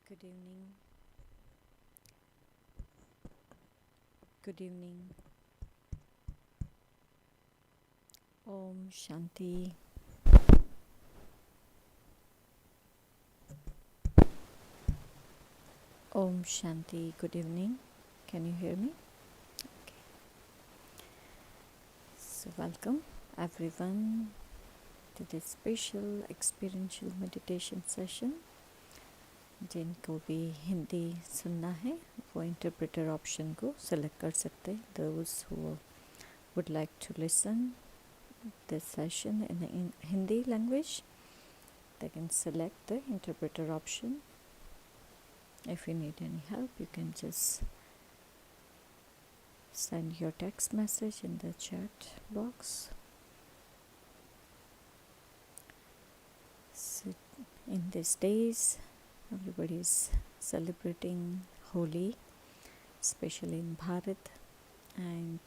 Good evening. Good evening. Om Shanti. Om Shanti. Good evening. Can you hear me? Okay. So, welcome everyone to this special experiential meditation session. जिनको भी हिंदी सुनना है वो interpreter option को select कर सकते हैं. Those who would like to listen this session in Hindi language, they can select the interpreter option. If you need any help, you can just send your text message in the chat box. So in these days, everybody is celebrating Holi, especially in Bharat, and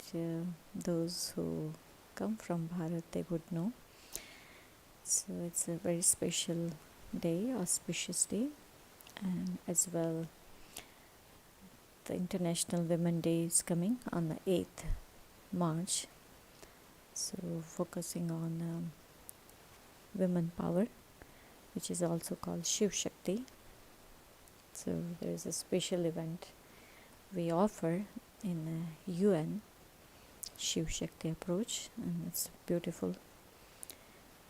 those who come from Bharat, they would know. So it's a very special day, auspicious day, and as well the International Women Day is coming on the 8th March. So focusing on women power, which is also called Shiv Shakti. So there is a special event we offer in UN, Shiv Shakti approach, and it's beautiful.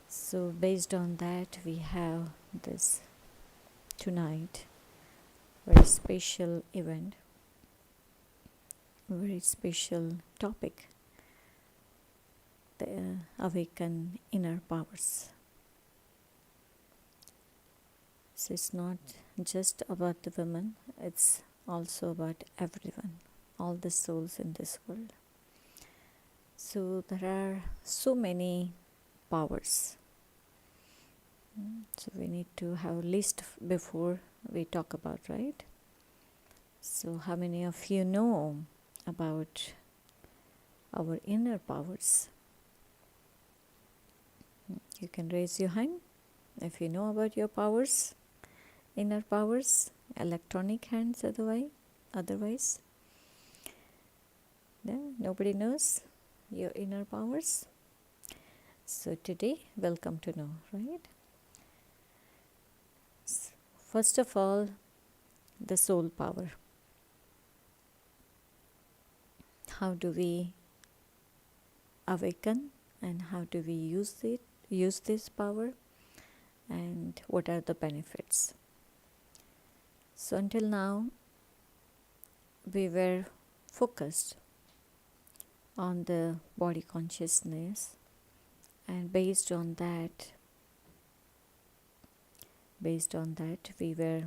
So based on that, we have this tonight very special event, very special topic, the awaken inner powers. So it's not just about the women, it's also about everyone, all the souls in this world. So there are so many powers. So we need to have a list before we talk about, right? So how many of you know about our inner powers? You can raise your hand if you know about your powers, inner powers, electronic hands otherwise. Yeah, nobody knows your inner powers. So today, welcome to know, right? First of all, the soul power. How do we awaken and how do we use this power, and what are the benefits? So until now, we were focused on the body consciousness, and based on that we were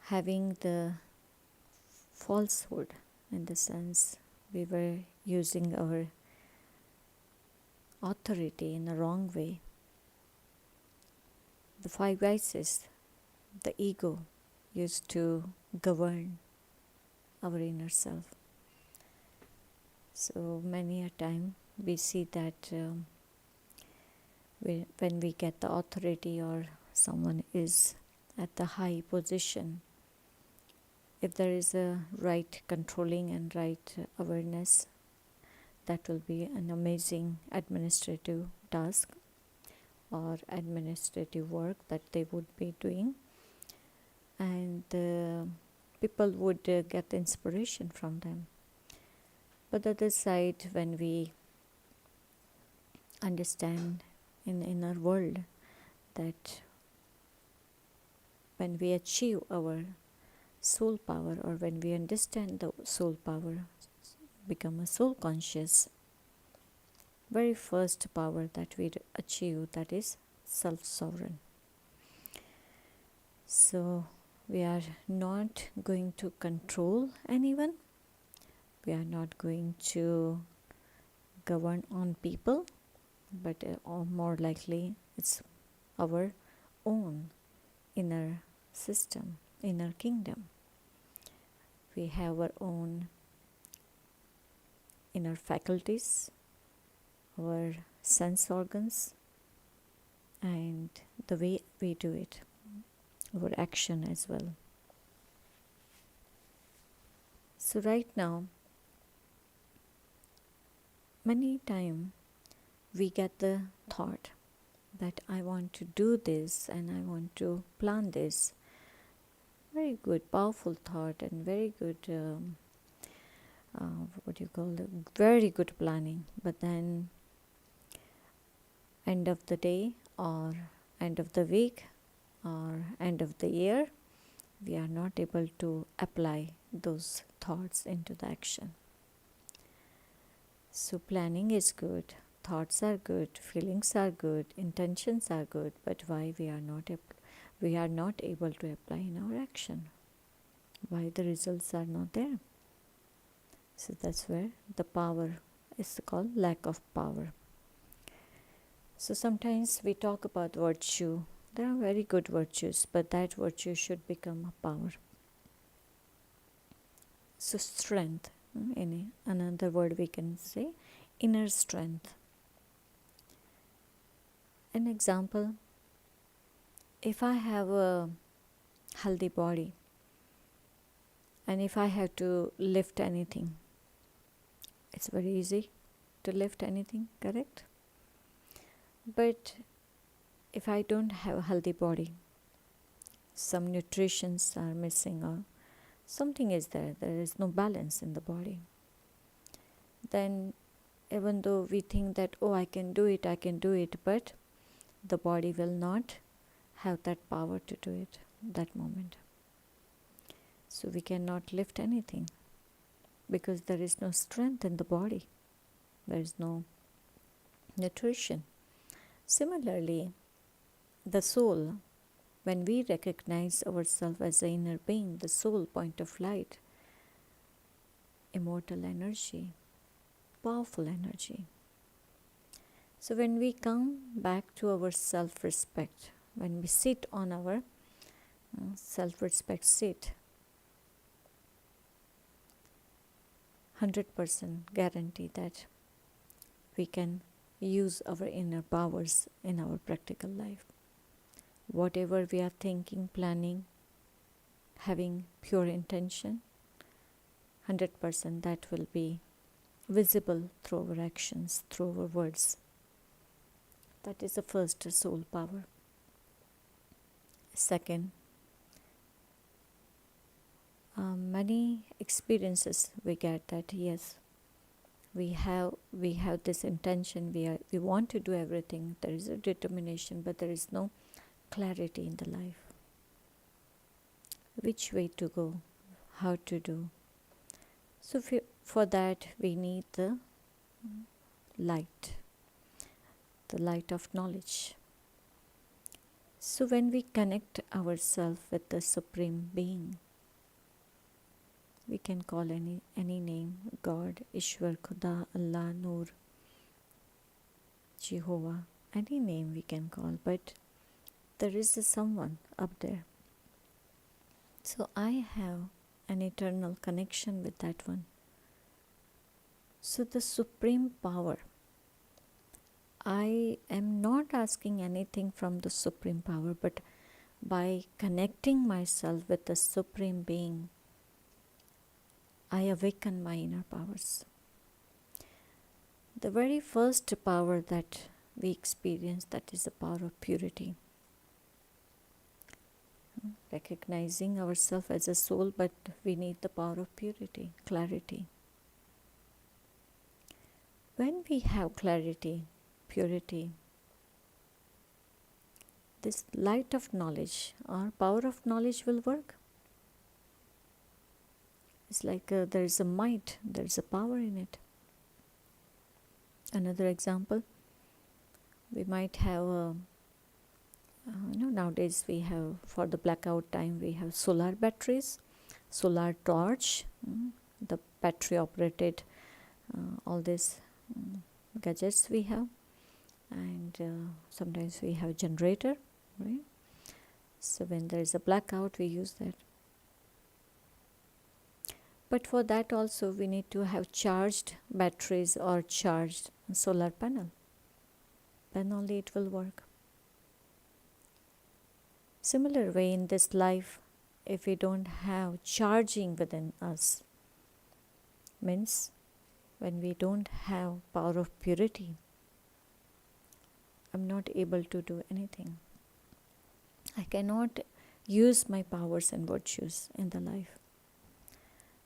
having the falsehood, in the sense we were using our authority in a wrong way. The five vices, the ego, used to govern our inner self. So many a time we see that when we get the authority or someone is at the high position, if there is a right controlling and right awareness, that will be an amazing administrative task or administrative work that they would be doing, and people would get inspiration from them. But the other side, when we understand in our world that when we achieve our soul power, or when we understand the soul power, become a soul conscious, very first power that we achieve, that is self-sovereign. So we are not going to control anyone, we are not going to govern on people, but or more likely it's our own inner system, inner kingdom. We have our own inner faculties, our sense organs, and the way we do it, our action as well. So right now, many times we get the thought that I want to do this and I want to plan this. Very good, powerful thought and very good, what do you call it? Very good planning. But then, end of the day or end of the week or end of the year, we are not able to apply those thoughts into the action. So planning is good, thoughts are good, feelings are good, intentions are good, but why we are not able to apply in our action? Why the results are not there? So that's where the power is called lack of power. So sometimes we talk about virtue. There are very good virtues, but that virtue should become a power. So strength, in another word we can say, inner strength. An example, if I have a healthy body and if I have to lift anything, it's very easy to lift anything, correct? But if I don't have a healthy body, some nutritions are missing or something is there is no balance in the body, then even though we think that, oh, I can do it, but the body will not have that power to do it that moment. So we cannot lift anything because there is no strength in the body. There is no nutrition. Similarly, the soul, when we recognize ourselves as the inner being, the soul, point of light, immortal energy, powerful energy. So when we come back to our self-respect, when we sit on our self-respect seat, 100% guarantee that we can use our inner powers in our practical life. Whatever we are thinking, planning, having pure intention, 100% that will be visible through our actions, through our words. That is the first soul power. Second, many experiences we get that yes, we have this intention, we want to do everything, there is a determination, but there is no clarity in the life. Which way to go, how to do. So for that we need the light of knowledge. So when we connect ourselves with the Supreme Being, we can call any name, God, Ishwar, Khuda, Allah, Noor, Jehovah, any name we can call, but there is a someone up there. So I have an eternal connection with that one. So the supreme power, I am not asking anything from the supreme power, but by connecting myself with the Supreme Being, I awaken my inner powers. The very first power that we experience, that is the power of purity. Recognizing ourselves as a soul, but we need the power of purity, clarity. When we have clarity, purity, this light of knowledge or power of knowledge will work. It's like there is a might, there is a power in it. Another example, we might have nowadays we have, for the blackout time, we have solar batteries, solar torch, the battery operated, all these gadgets we have, and sometimes we have generator, right? So when there is a blackout, we use that. But for that also we need to have charged batteries or charged solar panel. Then only it will work. Similar way in this life, if we don't have charging within us, means when we don't have power of purity, I'm not able to do anything. I cannot use my powers and virtues in the life.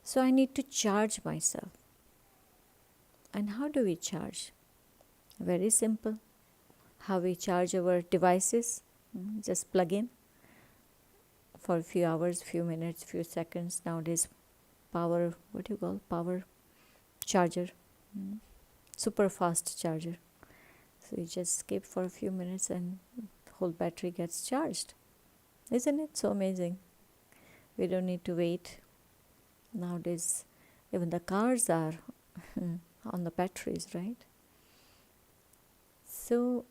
So I need to charge myself. And how do we charge? Very simple. How we charge our devices? Just plug in for a few hours, few minutes, few seconds. Nowadays, power, what do you call? Power charger. Super fast charger. So you just skip for a few minutes and the whole battery gets charged. Isn't it so amazing? We don't need to wait. Nowadays, even the cars are on the batteries, right? So,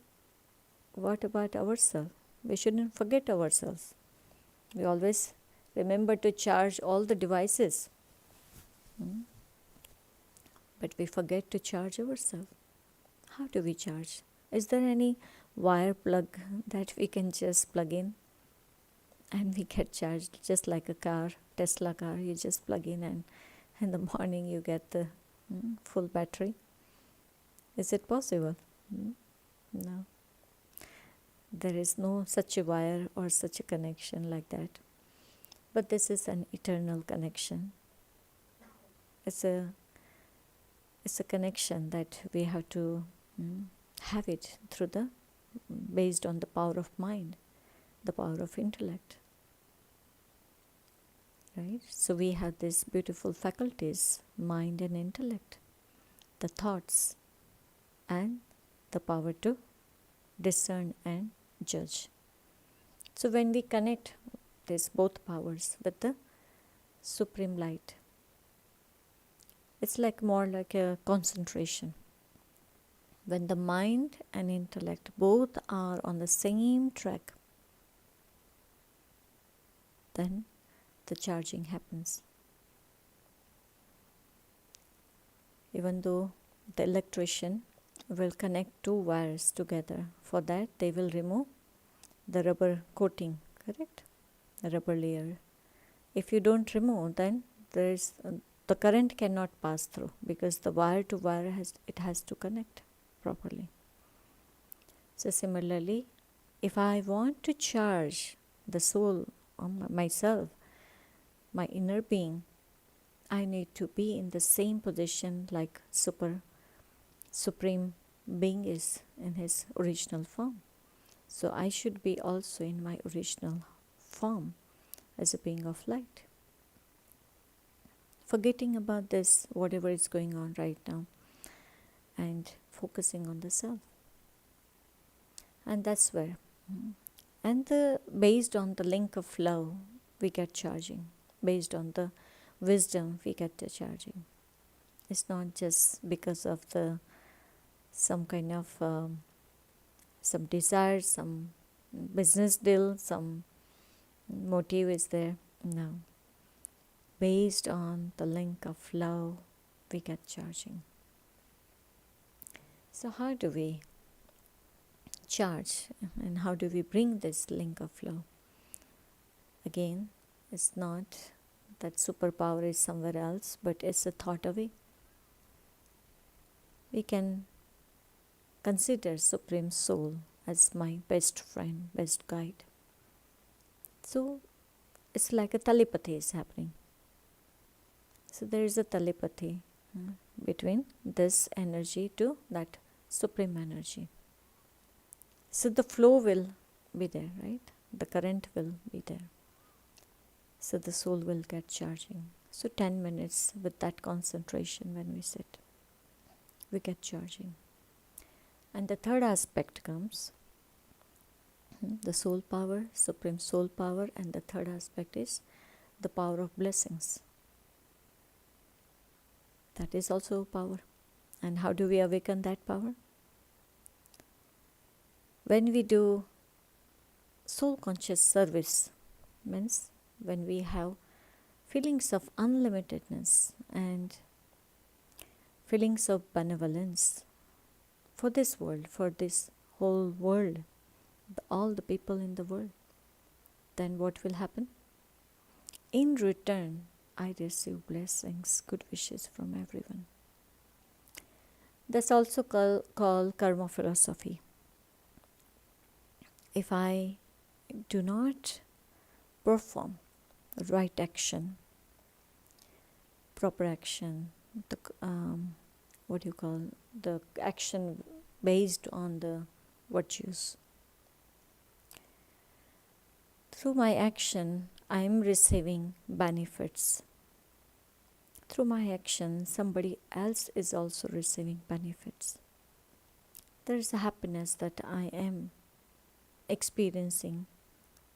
what about ourselves? We shouldn't forget ourselves. We always remember to charge all the devices. But we forget to charge ourselves. How do we charge? Is there any wire plug that we can just plug in and we get charged just like a car, Tesla car? You just plug in and in the morning you get the full battery. Is it possible? No. There is no such a wire or such a connection like that. But this is an eternal connection. It's a connection that we have to have it through based on the power of mind, the power of intellect. Right? So we have these beautiful faculties, mind and intellect, the thoughts, and the power to discern and judge. So when we connect these both powers with the supreme light, it's more like a concentration. When the mind and intellect both are on the same track, then the charging happens. Even though the electrician will connect two wires together, for that they will remove the rubber coating, correct? The rubber layer. If you don't remove, then there is the current cannot pass through, because the wire to wire has to connect properly. So similarly, if I want to charge the soul, myself, my inner being, I need to be in the same position like supreme being is in his original form. So I should be also in my original form as a being of light. Forgetting about this, whatever is going on right now, and focusing on the self. And that's where. And based on the link of love, we get charging. Based on the wisdom, we get the charging. It's not just because of some kind of some desire, some business deal, some motive is there. No. Based on the link of love, we get charging. So how do we charge, and how do we bring this link of love? Again, it's not that superpower is somewhere else, but it's a thought away. We can consider Supreme Soul as my best friend, best guide. So it's like a telepathy is happening. So there is a telepathy between this energy to that supreme energy. So the flow will be there, right? The current will be there. So the soul will get charging. So 10 minutes with that concentration when we sit, we get charging. And the third aspect comes, the soul power, supreme soul power, and the third aspect is the power of blessings. That is also power. And how do we awaken that power? When we do soul conscious service, means when we have feelings of unlimitedness and feelings of benevolence for this world, for this whole world, all the people in the world. then what will happen? In return, I receive blessings, good wishes from everyone. That's also called karma philosophy. If I do not perform the right action, proper action, the what do you call the action based on the virtues, through my action I am receiving benefits. Through my action somebody else is also receiving benefits. There is a happiness that I am experiencing,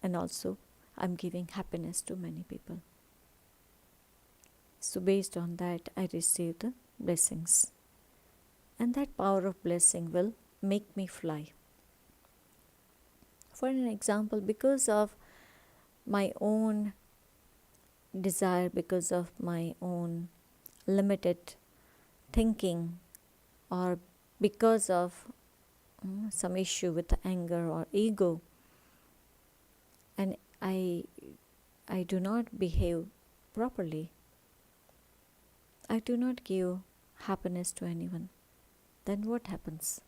and also I'm giving happiness to many people. So based on that I receive the blessings, and that power of blessing will make me fly. For an example, because of my own desire, because of my own limited thinking, or because of some issue with anger or ego, and I do not behave properly, I do not give happiness to anyone, then what happens?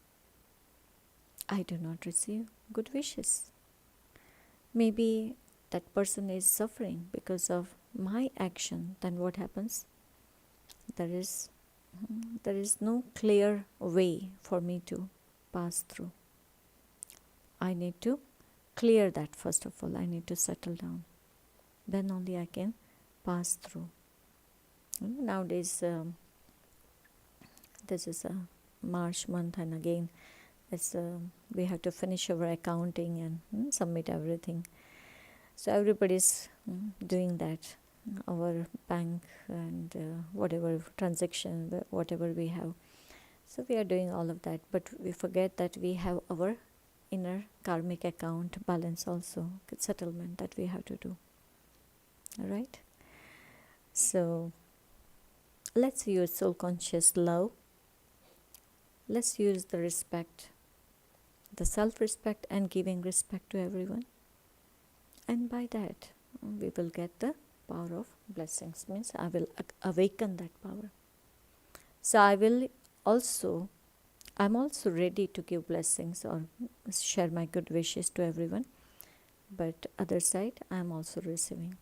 I do not receive good wishes. Maybe that person is suffering because of my action, then what happens? There is no clear way for me to pass through. I need to clear that first of all. I need to settle down. Then only I can pass through. Nowadays, this is a March month, and again, we have to finish our accounting and submit everything. So everybody's doing that. Our bank and whatever transaction, whatever we have. So we are doing all of that, but we forget that we have our inner karmic account balance also, settlement that we have to do. All right? So let's use soul conscious love. Let's use the respect, the self-respect and giving respect to everyone. And by that, we will get the power of blessings. Means I will awaken that power. So I'm also ready to give blessings or share my good wishes to everyone. But other side, I'm also receiving.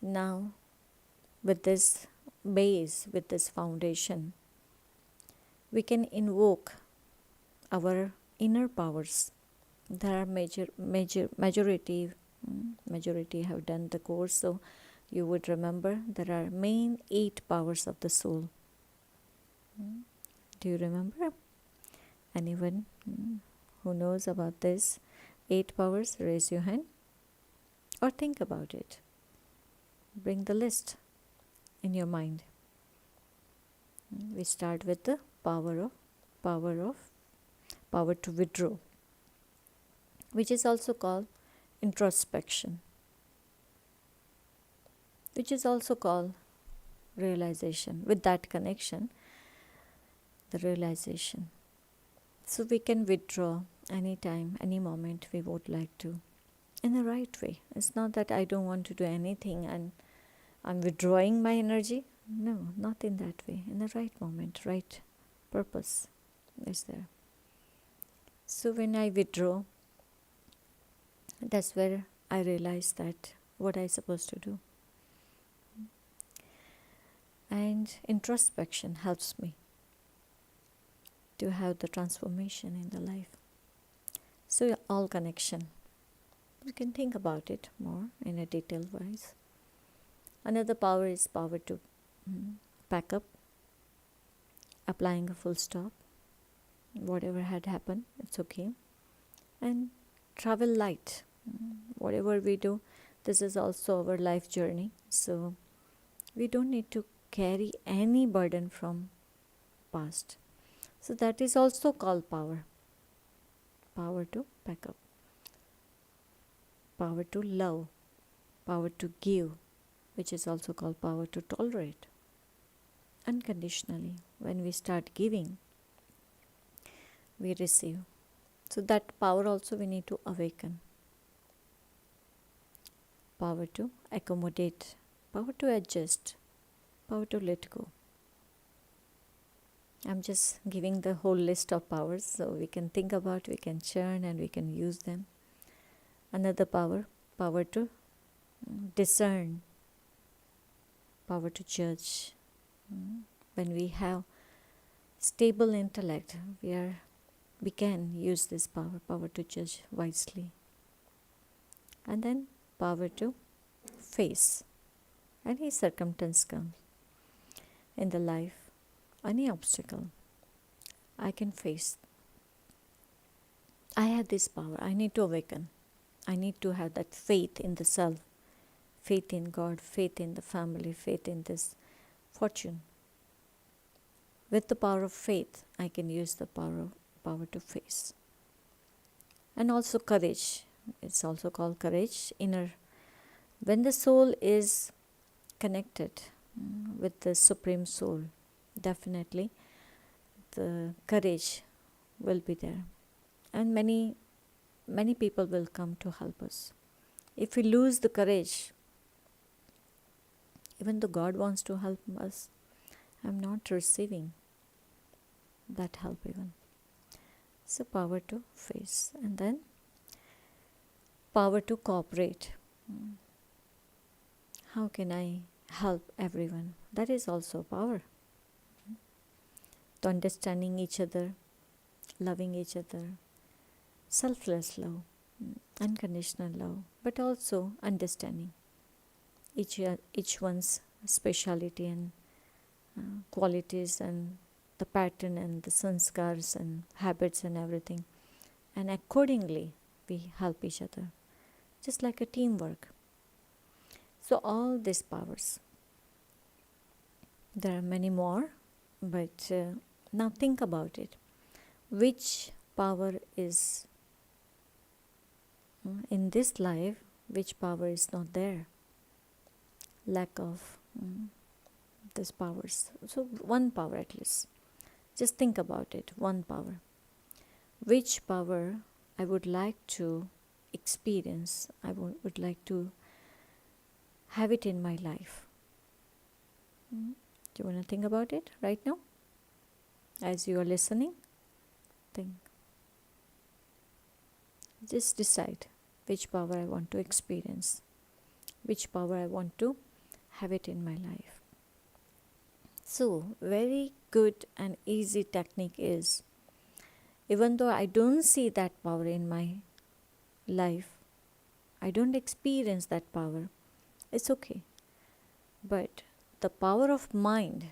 Now, with this base, with this foundation, we can invoke our inner powers. There are majority have done the course, so you would remember there are main 8 powers of the soul. Do you remember? Anyone who knows about this 8 powers, raise your hand or think about it. Bring the list in your mind. We start with the power to withdraw, which is also called introspection, which is also called realization. With that connection, the realization. So we can withdraw anytime, any moment we would like to, in the right way. It's not that I don't want to do anything and I'm withdrawing my energy. No, not in that way. In the right moment, right purpose is there. So when I withdraw, that's where I realize that what I'm supposed to do. And introspection helps me to have the transformation in the life. So all connection. You can think about it more in a detailed wise. Another power is power to pack up, applying a full stop. Whatever had happened, it's okay. And travel light. Whatever we do, this is also our life journey. So we don't need to carry any burden from past. So that is also called power. Power to pack up. Power to love. Power to give, which is also called power to tolerate. Unconditionally, when we start giving, we receive. So that power also we need to awaken. power to accommodate, power to adjust, power to let go. I'm just giving the whole list of powers so we can think about, we can churn and we can use them. Another power, power to discern, power to judge. When we have stable intellect, we can use this power to judge wisely. And then power to face any circumstance comes in the life, any obstacle I can face. I have this power. I need to awaken. I need to have that faith in the self, faith in God, faith in the family, faith in this fortune. With the power of faith, I can use the power to face. And also courage. It's also called courage, inner. When the soul is connected with the Supreme Soul, definitely the courage will be there. And many people will come to help us. If we lose the courage, even though God wants to help us, I'm not receiving that help even. So power to face. And then power to cooperate. How can I help everyone? That is also power. To understanding each other, loving each other, selfless love, unconditional love, but also understanding each one's speciality and qualities and the pattern and the sanskars and habits and everything. And accordingly, we help each other, just like a teamwork. So all these powers, there are many more, but now think about it. Which power is in this life, which power is not there? Lack of these powers. So one power at least. Just think about it, one power. Which power I would like to experience, I would like to have it in my life. Do you want to think about it right now? As you are listening, think. Just decide which power I want to experience, which power I want to have it in my life. So, very good and easy technique is, even though I don't see that power in my life, I don't experience that power, it's okay. But the power of mind,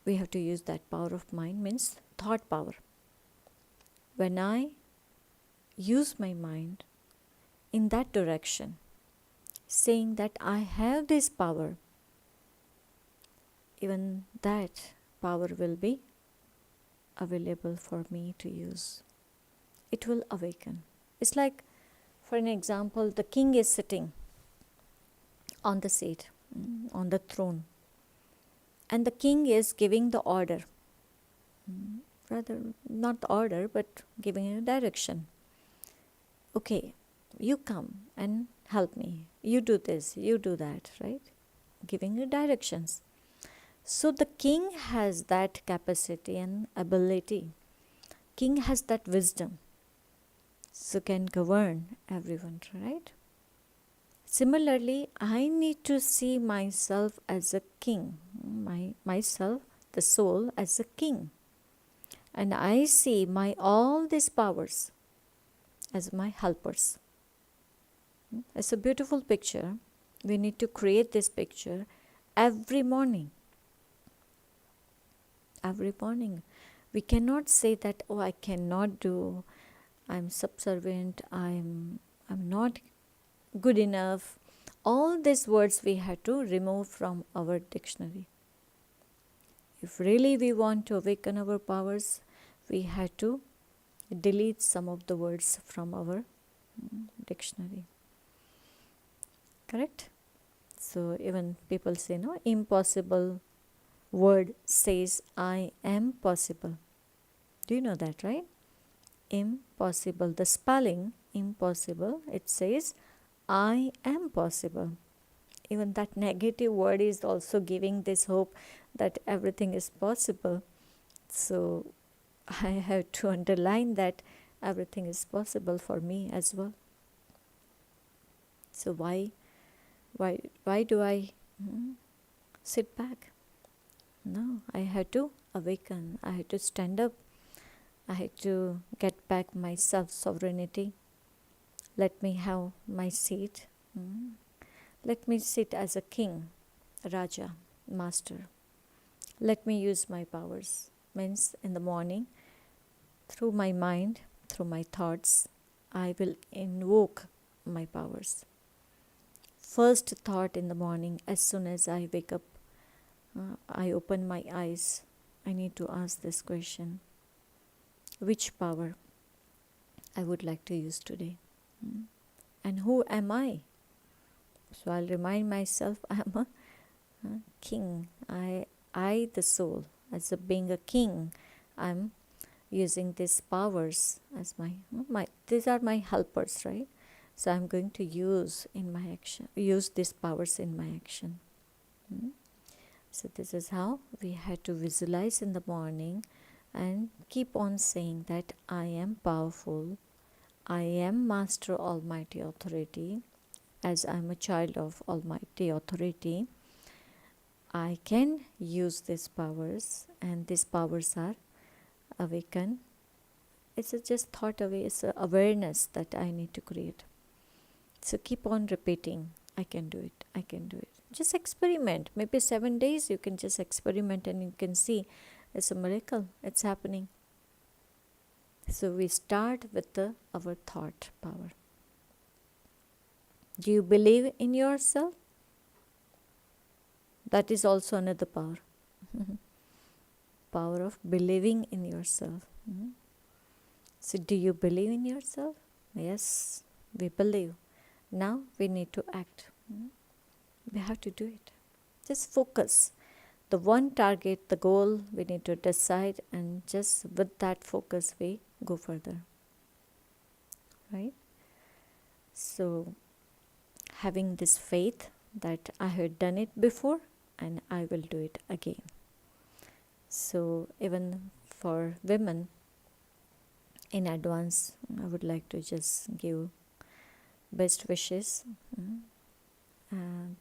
we have to use that power of mind, means thought power. When I use my mind in that direction, saying that I have this power, even that power will be available for me to use. It will awaken. It's like, for an example, the king is sitting on the seat, on the throne, and the king is giving the order, rather not the order, but giving a direction. Okay, you come and help me. You do this, you do that, right? Giving you directions. So the king has that capacity and ability. King has that wisdom. So can govern everyone, right? Similarly, I need to see myself as a king. Myself, the soul, as a king. And I see all these powers as my helpers. It's a beautiful picture. We need to create this picture every morning. Every morning. We cannot say that, oh, I cannot do, I'm subservient, I'm not good enough. All these words we have to remove from our dictionary. If really we want to awaken our powers, we have to delete some of the words from our dictionary. Correct? So even people say, no, impossible word says I am possible. Do you know that, right? Impossible. The spelling impossible, it says I am possible. Even that negative word is also giving this hope that everything is possible. So I have to underline that everything is possible for me as well. So why do I sit back? No, I had to awaken. I had to stand up. I had to get back my self sovereignty. Let me have my seat. Let me sit as a king, Raja, master. Let me use my powers. Means in the morning, through my mind, through my thoughts, I will invoke my powers. First thought in the morning, as soon as I wake up, I open my eyes, I need to ask this question: which power I would like to use today? And who am I? So I'll remind myself I am a king. I, the soul, as a being a king, I'm using these powers as my these are my helpers, right? So I'm going to use these powers in my action. So this is how we had to visualize in the morning and keep on saying that I am powerful, I am Master Almighty Authority. As I am a child of Almighty Authority, I can use these powers, and these powers are awaken. It's just thought away, it's an awareness that I need to create. So keep on repeating, I can do it, I can do it. Just experiment. Maybe 7 days you can just experiment and you can see it's a miracle, it's happening. So we start with our thought power. Do you believe in yourself? That is also another power. Power of believing in yourself. So do you believe in yourself? Yes, we believe. Now we need to act. We have to do it. Just focus. The one target, the goal, we need to decide, and just with that focus we go further. Right? So having this faith that I have done it before and I will do it again. So even for women, in advance, I would like to just give best wishes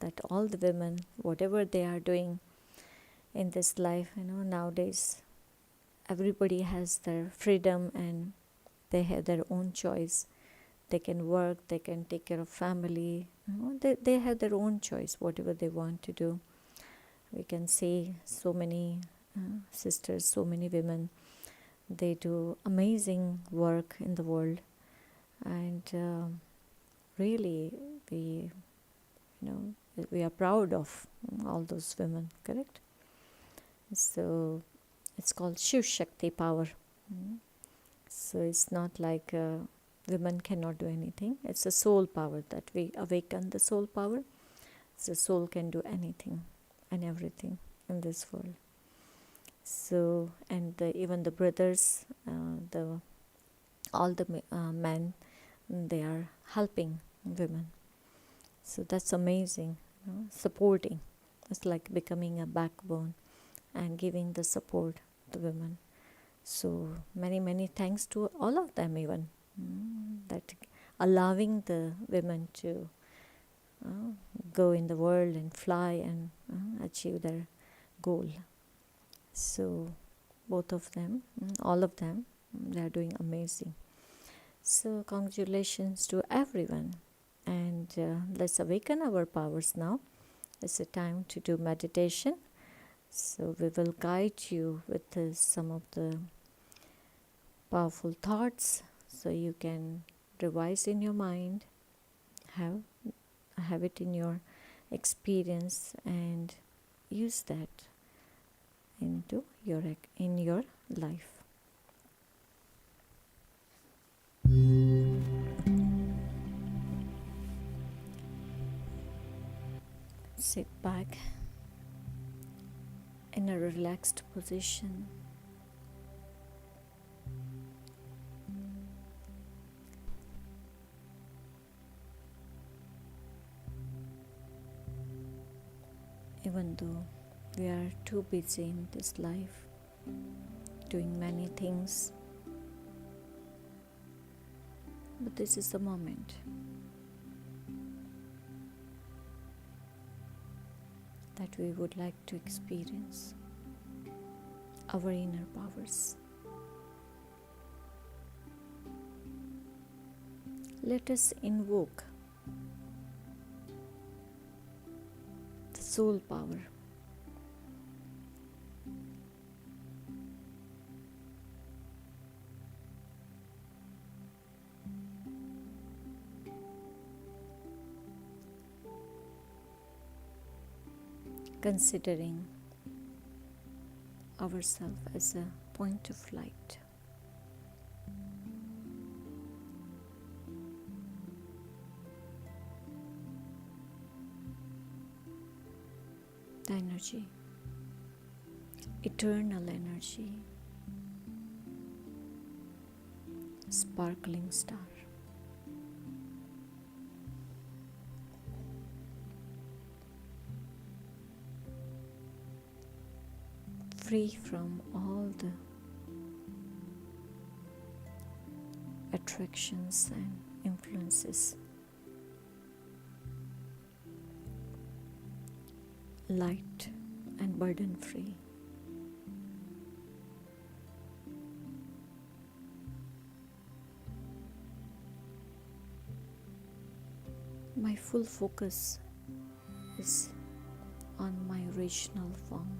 that all the women, whatever they are doing in this life, nowadays everybody has their freedom and they have their own choice. They can work, they can take care of family, they have their own choice, whatever they want to do. We can see so many sisters, so many women, they do amazing work in the world, and really we are proud of all those women, correct? So it's called Shiv Shakti power. So it's not like women cannot do anything. It's a soul power that we awaken the soul power. So the soul can do anything and everything in this world. So and even the brothers, all the men, they are helping women. So that's amazing. Supporting. It's like becoming a backbone and giving the support to women. So many thanks to all of them, even that allowing the women to go in the world and fly and achieve their goal. So both of them, all of them, they are doing amazing. So congratulations to everyone, and let's awaken our powers now. It's a time to do meditation. So we will guide you with some of the powerful thoughts, so you can revise in your mind, have it in your experience, and use that in your life. Sit back in a relaxed position. even though we are too busy in this life, doing many things, but this is the moment that we would like to experience our inner powers. Let us invoke the soul power. Considering ourselves as a point of light. The energy, eternal energy, sparkling star. Free from all the attractions and influences, light and burden free. My full focus is on my original form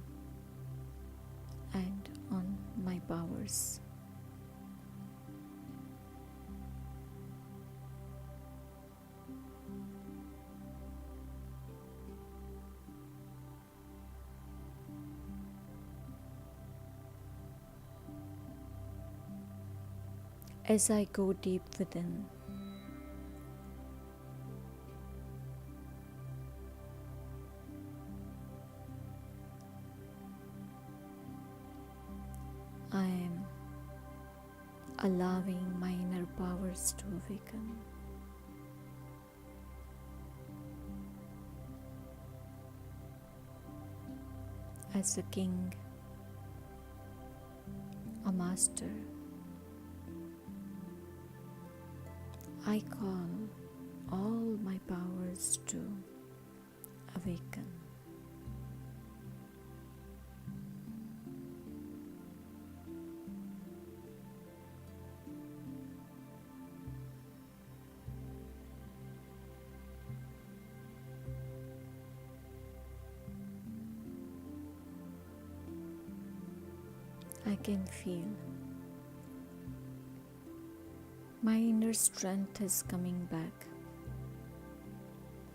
and on my powers. As I go deep within, I am allowing my inner powers to awaken. As a king, a master, I call all my powers to awaken. I can feel my inner strength is coming back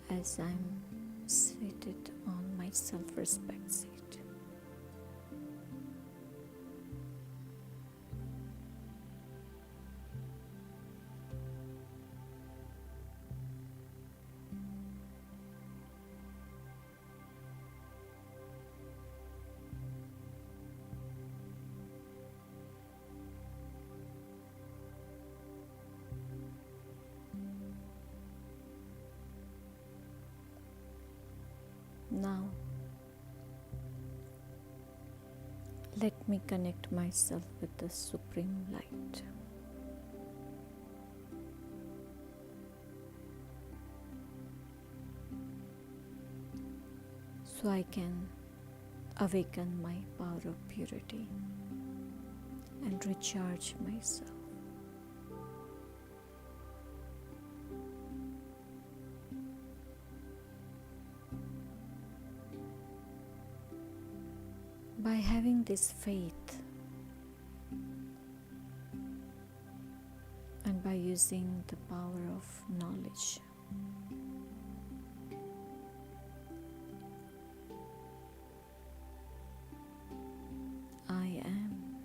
as I'm seated on my self-respect seat. Now, let me connect myself with the Supreme Light. So I can awaken my power of purity and recharge myself. By having this faith and by using the power of knowledge, I am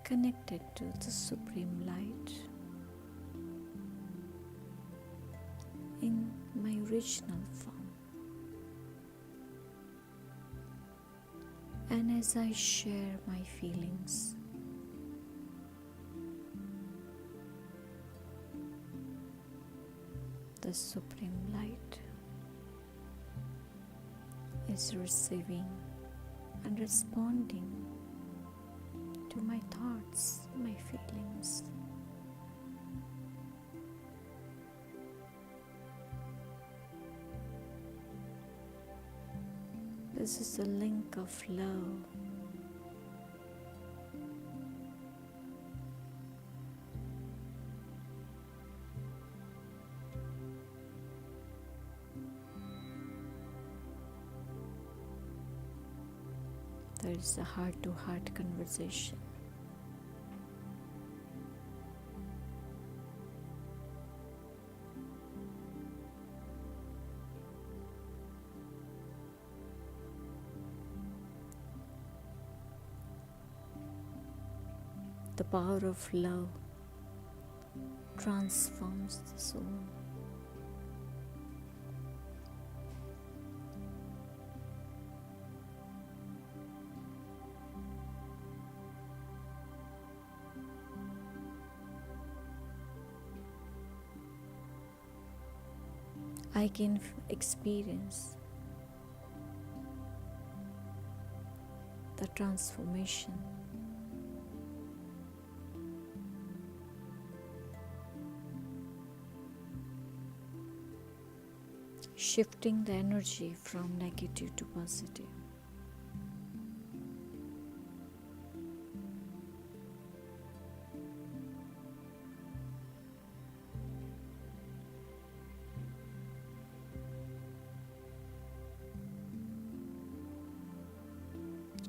connected to the Supreme Light in my original form. And as I share my feelings, the Supreme Light is receiving and responding to my thoughts, my feelings. This is a link of love. There is a heart-to-heart conversation. The power of love transforms the soul. I can experience the transformation. Shifting the energy from negative to positive.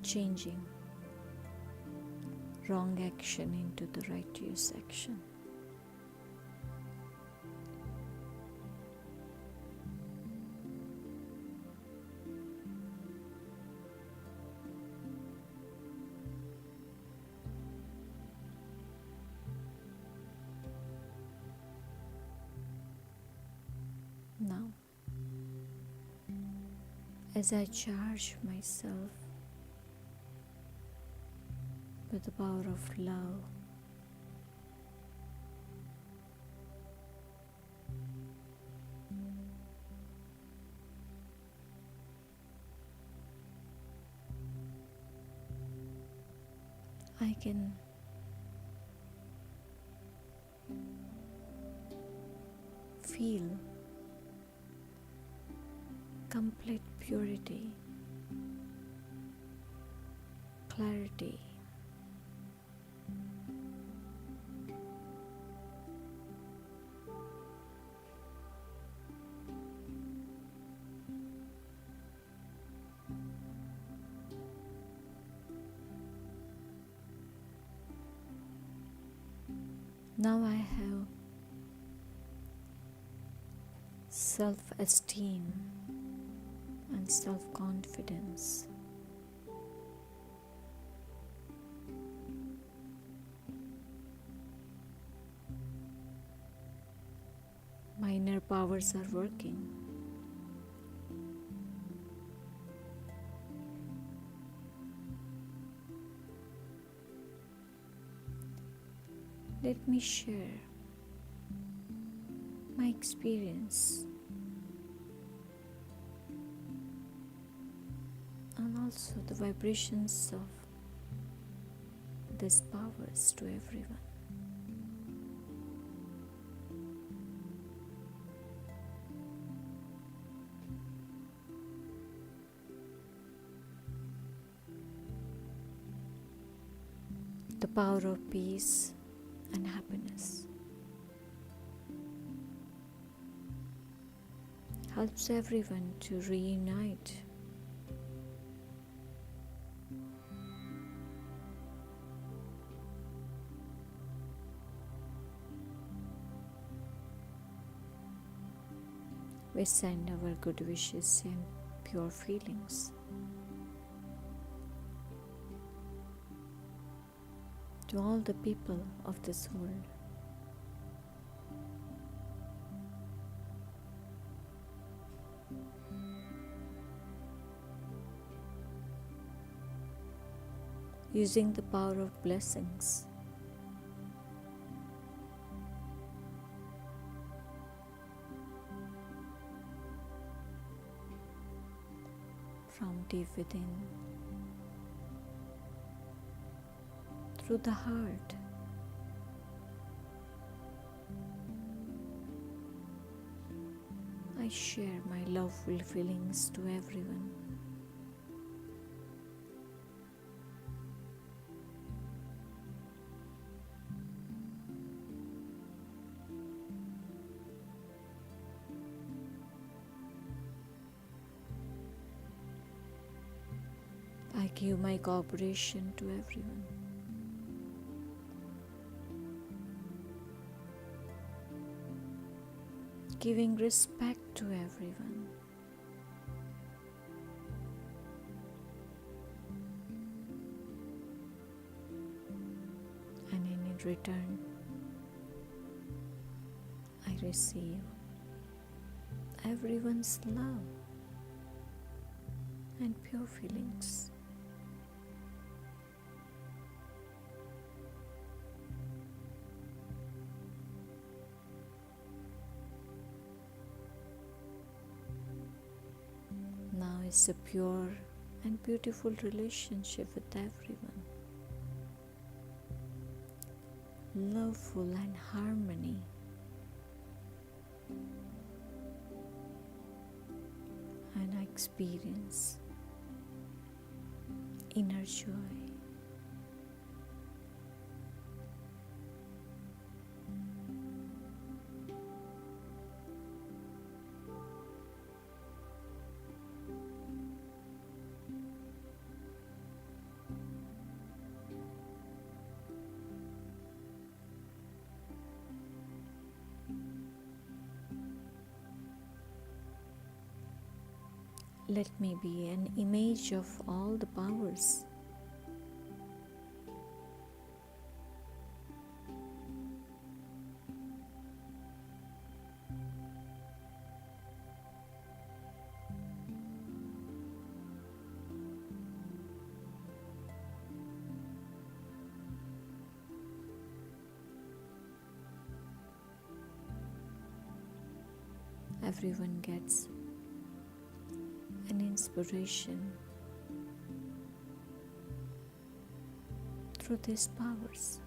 Changing wrong action into the right use action. Now, as I charge myself with the power of love, I can feel complete purity, clarity, now I have self-esteem and self-confidence. My inner powers are working. Let me share my experience and also the vibrations of these powers to everyone. The power of peace and happiness helps everyone to reunite. We send our good wishes and pure feelings to all the people of this world. Using the power of blessings, from deep within, through the heart. I share my loveful feelings to everyone. I give my cooperation to everyone. Giving respect to everyone. And in return, I receive everyone's love and pure feelings. Now is a pure and beautiful relationship with everyone. Loveful and harmony. And I experience inner joy. Let me be an image of all the powers. Everyone gets an inspiration through these powers.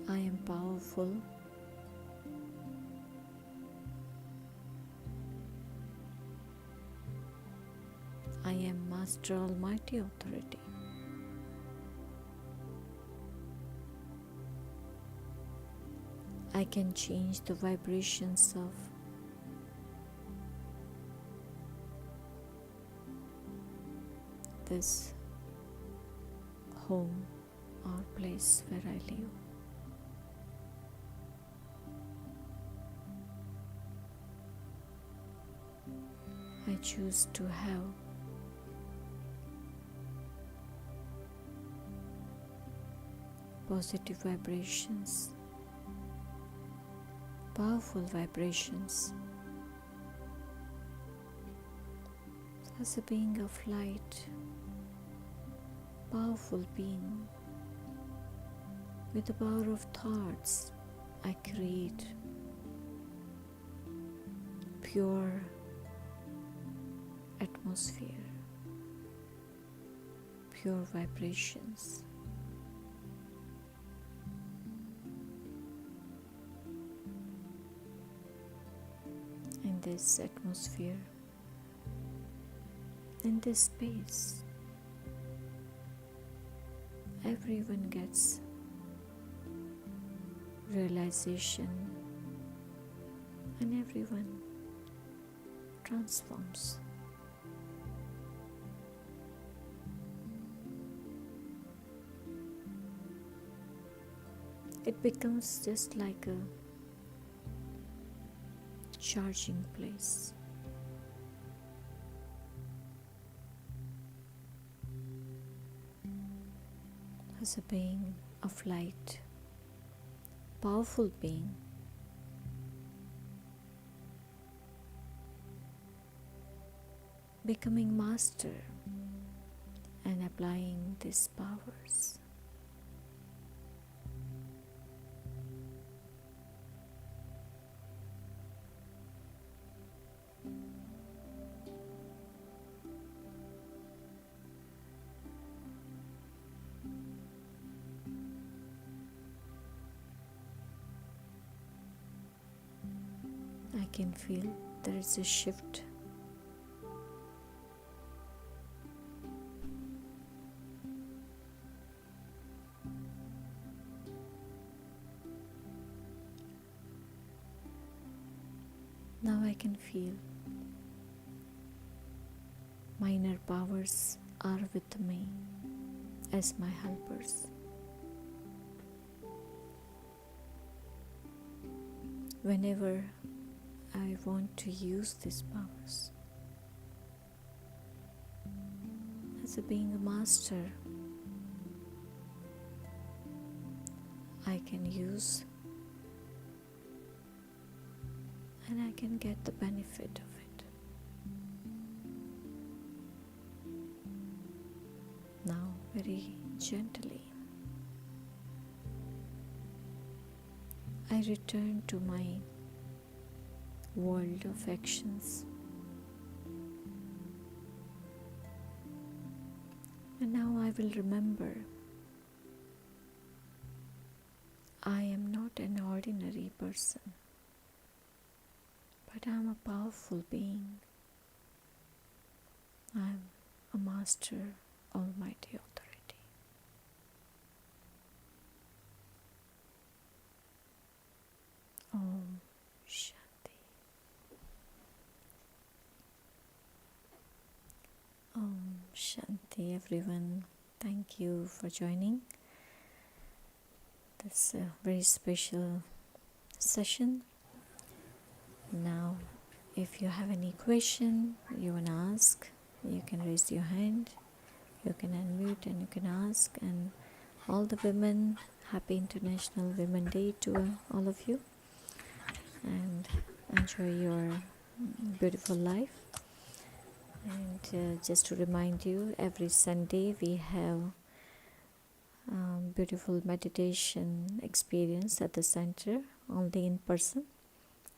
I am powerful. I am Master Almighty Authority. I can change the vibrations of this home or place where I live. I choose to have positive vibrations, powerful vibrations. As a being of light, powerful being, with the power of thoughts, I create pure atmosphere, pure vibrations. In this atmosphere, in this space, everyone gets realization and everyone transforms. It becomes just like a charging place. As a being of light, powerful being, becoming master and applying these powers. I can feel there is a shift. Now I can feel minor powers are with me as my helpers. Whenever I want to use these powers, as a being a master, I can use and I can get the benefit of it. Now, very gently, I return to my world of actions. And now I will remember I am not an ordinary person, but I am a powerful being. I am a master, almighty authority. Om Shanti. Om Shanti, everyone. Thank you for joining this very special session. Now, if you have any question you want to ask, you can raise your hand, you can unmute and you can ask. And all the women, happy International Women Day to all of you, and enjoy your beautiful life. And just to remind you, every Sunday we have beautiful meditation experience at the center, only in person,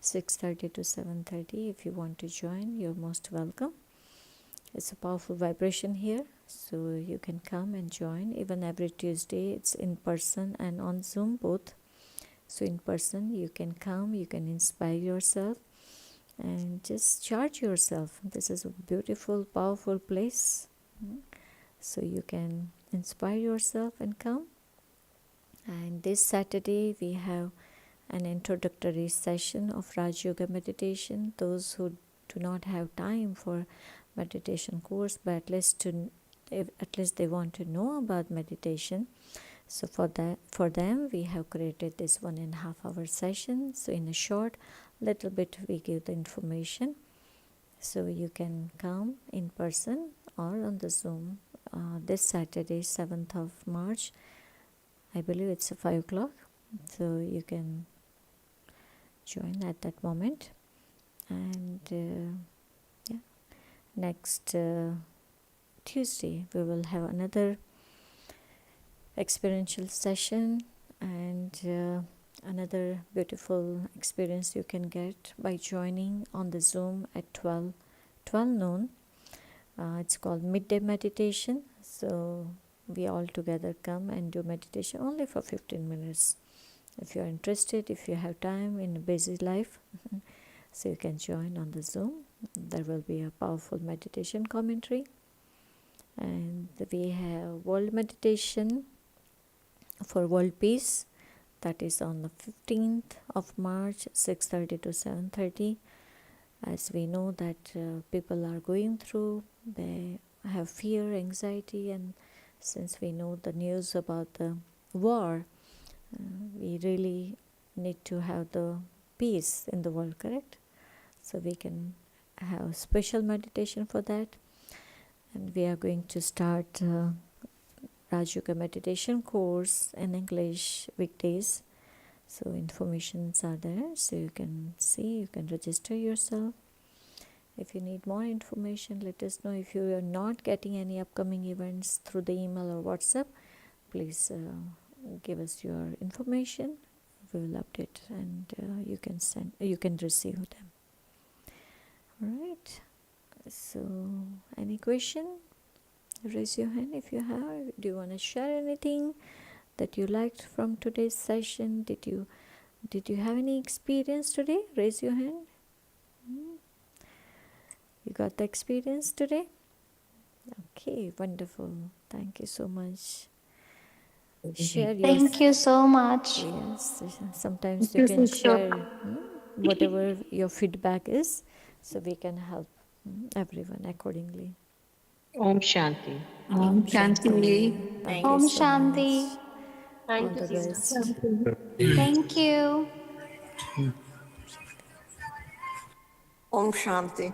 6:30 to 7:30. If you want to join, you're most welcome. It's a powerful vibration here, so you can come and join. Even every Tuesday it's in person and on Zoom both. So in person you can come, you can inspire yourself and just charge yourself. This is a beautiful, powerful place. So you can inspire yourself and come. And this Saturday we have an introductory session of Raj Yoga meditation. Those who do not have time for meditation course, but at least they want to know about meditation. So for them we have created this 1.5 hour session. So in a short little bit we give the information. So you can come in person or on the Zoom this Saturday, 7th of March. I believe it's 5 o'clock. So you can join at that moment. And next Tuesday we will have another experiential session, and another beautiful experience you can get by joining on the Zoom at 12 noon. It's called midday meditation. So we all together come and do meditation only for 15 minutes. If you're interested, if you have time in a busy life, so you can join on the Zoom. There will be a powerful meditation commentary. And we have world meditation for world peace. That is on the 15th of March, 6:30 to 7:30. As we know that people are going through, they have fear, anxiety, and since we know the news about the war, we really need to have the peace in the world, correct? So we can have special meditation for that. And we are going to start Raj Yoga meditation course in English weekdays. So informations are there, so you can see, you can register yourself. If you need more information, let us know. If you are not getting any upcoming events through the email or WhatsApp, please give us your information. We will update, and you can receive them. All right. So, any question? Raise your hand if you have. Do you want to share anything that you liked from today's session? Did you have any experience today? Raise your hand. You got the experience today? Okay, wonderful. Thank you so much. Share your. Thank you so much. Yes, sometimes you can share whatever your feedback is, so we can help everyone accordingly. Om Shanti. Om Shanti. Thank you Om so Shanti. much. All Thank you, the Sita. best. Thank you. Om Shanti.